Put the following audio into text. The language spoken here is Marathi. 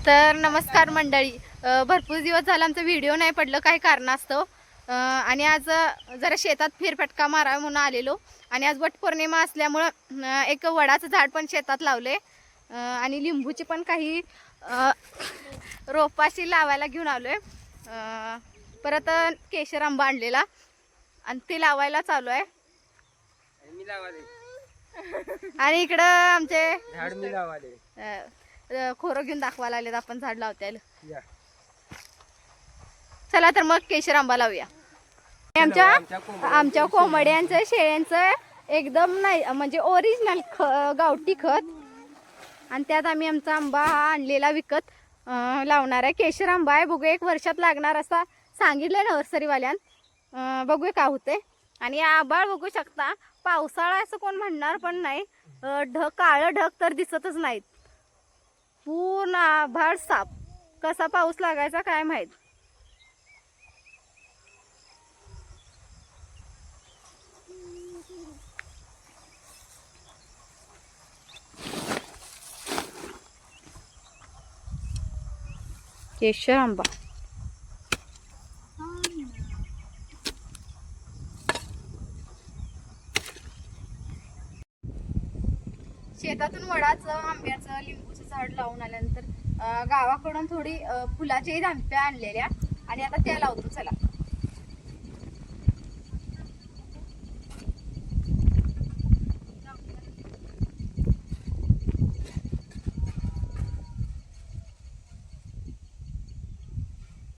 तर नमस्कार मंडळी, भरपूर दिवस झाला आमचा व्हिडिओ नाही पडलं काही कारणास्तव, आणि आज जरा शेतात फेरफटका मारावा म्हणून आलेलो. आणि आज वटपौर्णिमा असल्यामुळं एक वडाचं झाड पण शेतात लावले आणि लिंबूची पण काही रोपाशी लावायला घेऊन आलोय. परत केशर आंबा आणलेला आणि ते लावायला चालू आहे. आणि इकडं आमचे झाड मी लावाले खोरं घेऊन दाखवायला आलेत आपण झाड लावतायला. चला तर मग केशर आंबा लावूया. आमच्या कोंबड्यांचं शेळ्यांचं एकदम नाही म्हणजे ओरिजिनल गावठी खत, आणि त्यात आम्ही आमचा आंबा हा आणलेला विकत लावणार आहे. केशर आंबा आहे, बघूया 1 वर्षात लागणार असा सांगितलंय नर्सरीवाल्यान. बघूया काय होते. आणि आभाळ बघू शकता, पावसाळा असं कोण म्हणणार पण नाही. काळं ढग तर दिसतच नाहीत, पूर्ण आभाळ साफ. कसा पाऊस लागायचा काय माहित. केशर आंबा शेतातून वडाचं, आंब्याचं, लिंबूचं झाड लावून आल्यानंतर गावाकडून थोडी फुलाची धांप्या आणलेल्या आणि आता त्या लावतो. चला